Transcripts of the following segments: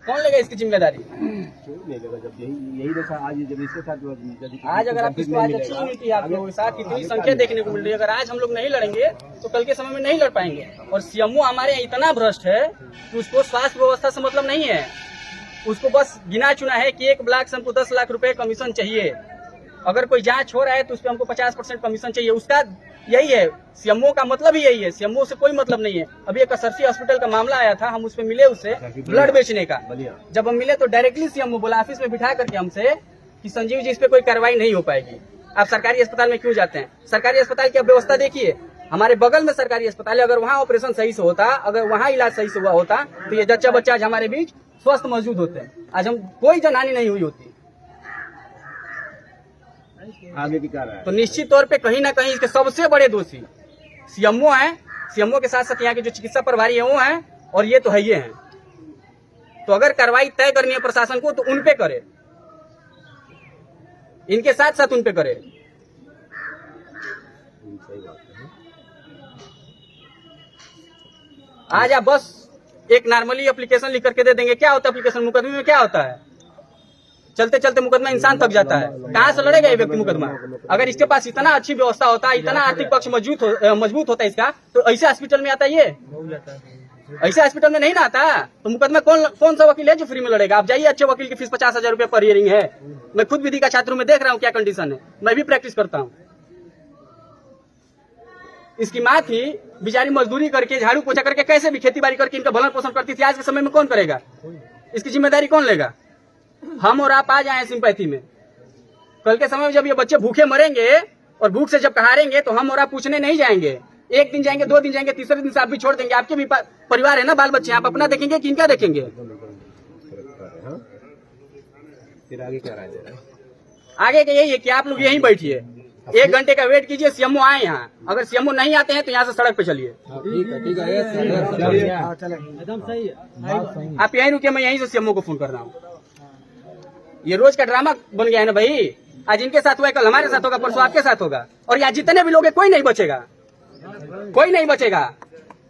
कौन लेगा इसकी जिम्मेदारी? नहीं लेगा जब यही दशा आज जब इसके साथ आज अगर आप इसको आज अच्छी यूनिटी आप लोगों के साथ इतनी संख्या देखने को मिल रही है, अगर आज हम लोग नहीं लड़ेंगे तो कल के समय में नहीं लड़ पाएंगे। और सीएमओ हमारे यहाँ इतना भ्रष्ट है कि उसको स्वास्थ्य व्यवस्था से मतलब नहीं है, उसको बस गिना चुना है कि एक ब्लॉक से हमको 10 लाख रुपए कमीशन चाहिए, अगर कोई जांच हो रहा है तो उस पर हमको 50% कमीशन चाहिए। उसका यही है, सीएमओ का मतलब ही यही है, सीएमओ से कोई मतलब नहीं है। अभी एक असरसी हॉस्पिटल का मामला आया था, हम उस पर मिले उससे ब्लड बेचने का। जब हम मिले तो डायरेक्टली सीएमओ बोला ऑफिस में बिठा करके हमसे कि संजीव जी इस पे कोई कार्रवाई नहीं हो पाएगी, आप सरकारी अस्पताल में क्यों जाते हैं? सरकारी अस्पताल की व्यवस्था देखिए, हमारे बगल में सरकारी अस्पताल है, अगर वहाँ ऑपरेशन सही से होता, अगर वहाँ इलाज सही से हुआ होता तो ये जच्चा बच्चा आज हमारे बीच स्वस्थ मौजूद होते हैं, आज हम कोई जनहानि नहीं हुई होती। आगे भी क्या रहा है? तो निश्चित तौर पे कहीं ना कहीं इसके सबसे बड़े दोषी सीएमओ हैं। सीएमओ के साथ साथ यहाँ के जो चिकित्सा प्रभारी है वो हैं, और ये तो है ही हैं। तो अगर कार्रवाई तय करनी है प्रशासन को तो उन पे करे, इनके साथ साथ उन पे करे। आज आप बस एक नॉर्मली एप्लीकेशन लिख करके दे देंगे, क्या होता है एप्लीकेशन? मुकदमे में क्या होता है? चलते चलते मुकदमा इंसान थक जाता है, कहाँ से लड़ेगा ये व्यक्ति मुकदमा? अगर इसके पास इतना अच्छी व्यवस्था होता, इतना आर्थिक पक्ष मजबूत होता इसका, तो ऐसे हॉस्पिटल में आता ये, ऐसे हॉस्पिटल में नहीं ना आता। तो मुकदमा कौन सा वकील है जो फ्री में लड़ेगा? आप जाइए, अच्छे वकील की फीस 50,000 रुपये पर हियरिंग है। मैं खुद विधि का छात्र हूं, मैं देख रहा हूँ क्या कंडीशन है, मैं भी प्रैक्टिस करता हूँ। इसकी माँ थी बेचारी, मजदूरी करके झाड़ू पोछा करके कैसे भी खेती बाड़ी करके इनका भरण पोषण करती थी। आज के समय में कौन करेगा? इसकी जिम्मेदारी कौन लेगा? हम और आप आ जाए सिंपैथी में, कल के समय में जब ये बच्चे भूखे मरेंगे और भूख से जब कहारेंगे तो हम और आप पूछने नहीं जाएंगे। एक दिन जाएंगे, 2 दिन जाएंगे, तीसरे दिन से आप भी छोड़ देंगे। आपके भी परिवार है ना, बाल बच्चे, आप अपना देखेंगे कि इनका देखेंगे? फिर आगे क्या राय दे रहा है? आगे का यही है कि आप लोग यहीं बैठिए, 1 घंटे का वेट कीजिए, सीएमओ आए यहाँ। अगर सीएमओ नहीं आते हैं तो यहाँ से सड़क पे चलिए। आप यहीं रुकिए, मैं यहीं से सीएमओ को फोन कर रहा हूँ। ये रोज का ड्रामा बन गया है ना भाई। आज इनके साथ हुआ, कल हमारे साथ होगा, परसों आपके साथ होगा, और यहाँ जितने भी लोग हैं कोई नहीं बचेगा, कोई नहीं बचेगा।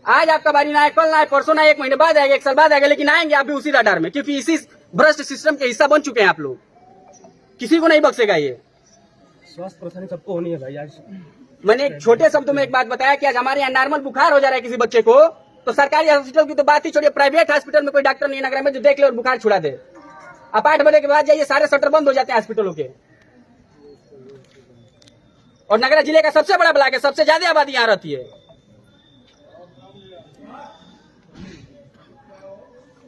आज आपका बारी ना आए, कल ना आए, परसों ना, 1 महीने बाद आएगा, 1 साल बाद आएगा, लेकिन आएंगे आप भी उसी रडार में, क्योंकि इसी भ्रष्ट सिस्टम के हिस्सा बन चुके हैं आप लोग। किसी को नहीं बख्शेगा ये। स्वास्थ्य परेशानी सबको होनी है भाई। आज मैंने एक छोटे शब्दों में एक बात बताया कि आज हमारे यहाँ नॉर्मल बुखार हो जा रहा है किसी बच्चे को, तो सरकारी हॉस्पिटल की तो बात ही छोड़िए, प्राइवेट हॉस्पिटल में कोई डॉक्टर नहीं नगर में जो देख ले और बुखार छुड़ा दे। अब 8 बजे के बाद जाइए, सारे शटर बंद हो जाते हैं हॉस्पिटलों के। और नगरा जिले का सबसे बड़ा ब्लॉक है, सबसे ज्यादा आबादी यहाँ रहती है।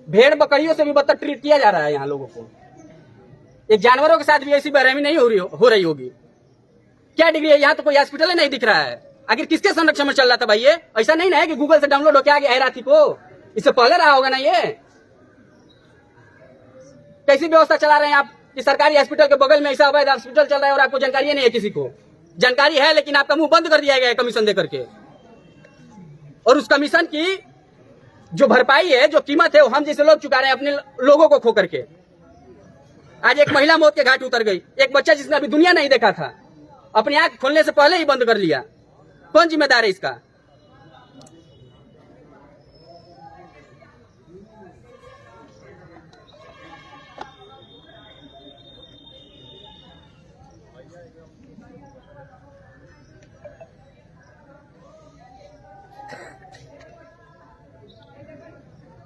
भेड़ बकरियों से भी बदतर ट्रीट किया जा रहा है यहाँ लोगों को। एक जानवरों के साथ भी ऐसी बेरहमी नहीं हो रही होगी। क्या डिग्री है? यहाँ तो कोई हॉस्पिटल ही नहीं दिख रहा है। आखिर किसके संरक्षण में चल रहा था भाई ये? ऐसा नहीं ना है कि गूगल से डाउनलोड होकर आ गया है राती को, इससे पहले रहा होगा ना ये। कैसी व्यवस्था चला रहे हैं आप कि सरकारी हॉस्पिटल के बगल में ऐसा अवैध हॉस्पिटल चल रहा है और आपको जानकारी नहीं है? किसी को जानकारी है, लेकिन आपका मुंह बंद कर दिया गया है कमीशन दे करके। और उस कमीशन की जो भरपाई है, जो कीमत है, वो हम जैसे लोग चुका रहे हैं अपने लोगों को खो करके। आज एक महिला मौत के घाट उतर गई, एक बच्चा जिसने अभी दुनिया नहीं देखा था, अपनी आंख खोलने से पहले ही बंद कर लिया। कौन जिम्मेदार है इसका?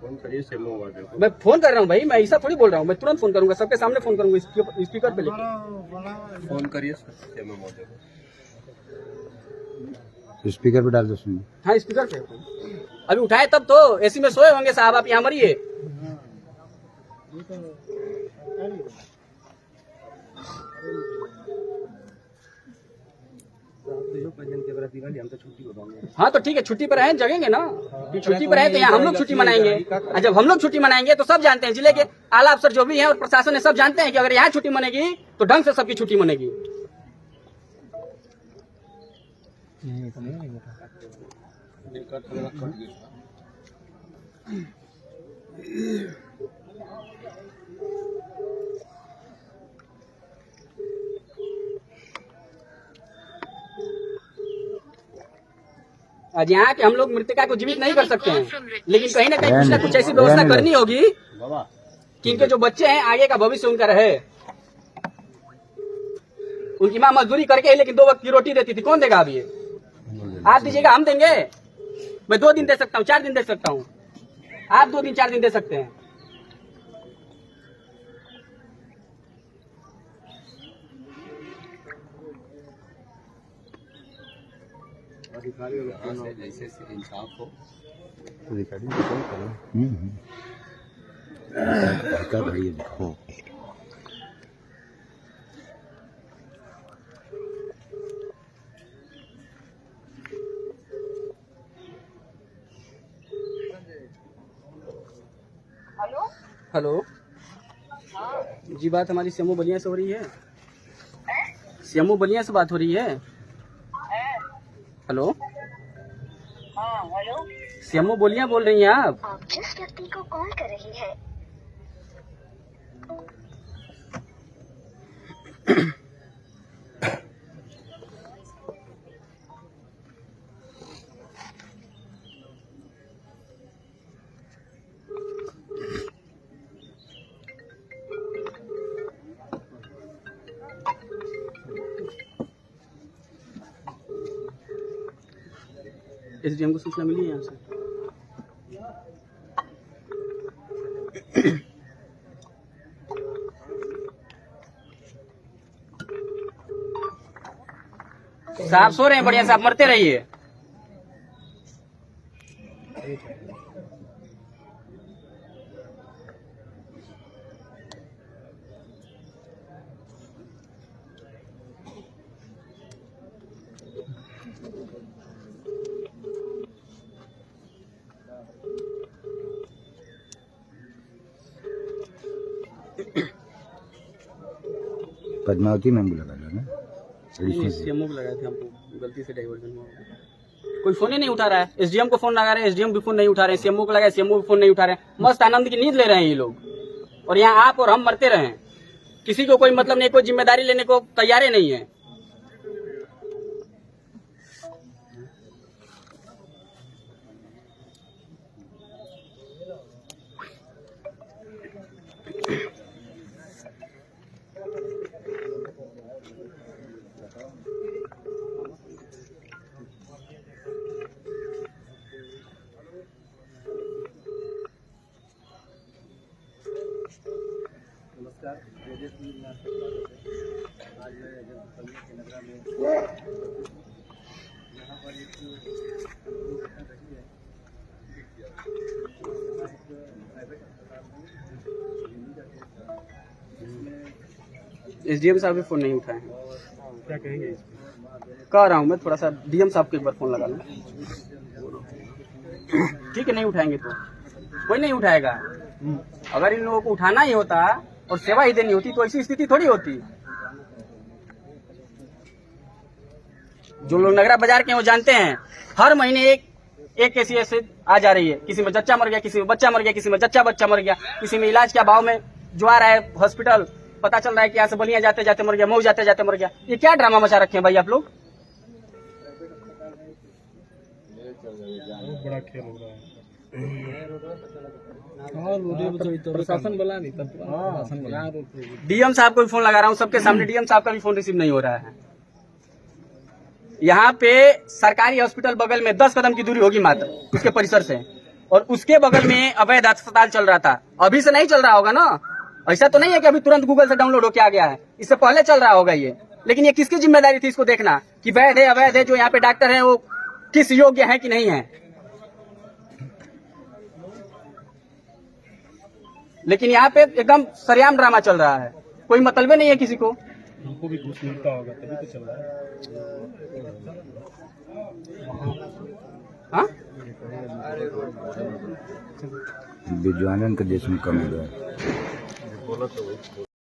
फोन करिए सीएमओ वाले को। मैं फोन कर रहा हूँ भाई, मैं ऐसा थोड़ी बोल रहा हूँ, मैं तुरंत फोन करूंगा, सबके सामने फोन करूंगा, स्पीकर पे लेके फोन करिए सीएमओ वाले को। स्पीकर पे डाल दो, सुनिए। हाँ स्पीकर पे। अभी उठाए तब तो एसी में सोए होंगे साहब, आप यहाँ मरिए। हाँ तो ठीक है, छुट्टी पर रहें, जगेंगे ना। छुट्टी पर रहें तो यहाँ हम लोग छुट्टी मनाएंगे। और जब हम लोग छुट्टी मनाएंगे तो सब जानते हैं, जिले के आला अफसर जो भी हैं और प्रशासन है, सब जानते हैं कि अगर यहाँ छुट्टी मनेगी तो ढंग से सबकी छुट्टी मनेगी। आज यहाँ के हम लोग मृतका को जीवित नहीं कर सकते हैं, लेकिन कहीं ना कहीं कुछ ना कुछ ऐसी व्यवस्था करनी होगी कि इनके जो बच्चे हैं आगे का भविष्य उनका रहे। उनकी माँ मजदूरी करके लेकिन 2 वक्त की रोटी देती थी, कौन देगा अब ये? आप दीजिएगा, हम देंगे? मैं 2 दिन दे सकता हूँ, 4 दिन दे सकता हूँ, आप 2 दिन 4 दिन दे सकते हैं। जैसे इंसाफ हो अधिकारी को कॉल करो। भाई देखो हेलो जी, बात हमारी श्यामू बलिया से हो रही है? श्यामू बलिया से बात हो रही है? हेलो हेलो, श्यामू बोलिया बोल रही हैं आप? आप जिस व्यक्ति को कॉल कर रही है SDM को सूचना मिली है यहाँ से? साहब सो रहे हैं बढ़िया से, आप मरते रहिए। पद्मावती मैम को लगा ना, सीएमओ को लगाए थे, हमको गलती से डाइवर्जन हुआ। कोई फोन ही नहीं उठा रहा है। एसडीएम को फोन लगा रहे हैं, एसडीएम भी फोन नहीं उठा रहे हैं। सीएमओ को लगाए, सीएमओ भी फोन नहीं उठा रहे हैं। मस्त आनंद की नींद ले रहे हैं ये लोग, और यहाँ आप और हम मरते रहे। किसी को कोई मतलब नहीं, कोई जिम्मेदारी लेने को तैयार ही नहीं है। नमस्कार, आज मैं बलिया के नगरा में यहाँ पर एक घटना रही है। प्राइवेट अस्पताल में का केस था, जिसमें एसडीएम साहब भी फोन नहीं उठाए हैं। क्या कहेंगे? कह रहा हूँ मैं, थोड़ा सा डीएम साहब को एक बार फोन लगा लूँ। ठीक है, नहीं उठाएंगे तो कोई नहीं उठाएगा। अगर इन लोगों को उठाना ही होता और सेवा ही देनी होती तो ऐसी स्थिति थोड़ी होती। जो लोग नगरा बाजार के हैं वो जानते हैं, हर महीने एक केस ऐसे आ जा रही है। किसी में जच्चा मर गया, किसी में बच्चा मर गया, किसी में जच्चा बच्चा मर गया, किसी में इलाज के अभाव में जो आ रहा है हॉस्पिटल, पता चल रहा है कि यहाँ से बलिया जाते जाते मर गया, मऊ जाते जाते मर गया। ये क्या ड्रामा मचा रखे हैं भाई आप लोग? बड़ा खेल हो रहा है। प्रशासन बोला नहीं, डीएम साहब को भी फोन लगा रहा हूँ सबके सामने, डीएम साहब का भी फोन रिसीव नहीं हो रहा है। यहाँ पे सरकारी हॉस्पिटल बगल में 10 कदम की दूरी होगी मात्र उसके परिसर से, और उसके बगल में अवैध अस्पताल चल रहा था। अभी से नहीं चल रहा होगा ना, ऐसा तो नहीं है कि अभी तुरंत गूगल से डाउनलोड होके आ गया है, इससे पहले चल रहा होगा ये। लेकिन ये किसकी जिम्मेदारी थी इसको देखना कि वैध है अवैध है, जो यहाँ पे डॉक्टर है वो किस योग्य है कि नहीं है। लेकिन यहाँ पे एकदम सरेआम ड्रामा चल रहा है, कोई मतलब नहीं है किसी को। हमको भी कुछ मिलता होगा तभी तो चल रहा है। हाँ, विज्ञानन का देश में कम हो रहा है।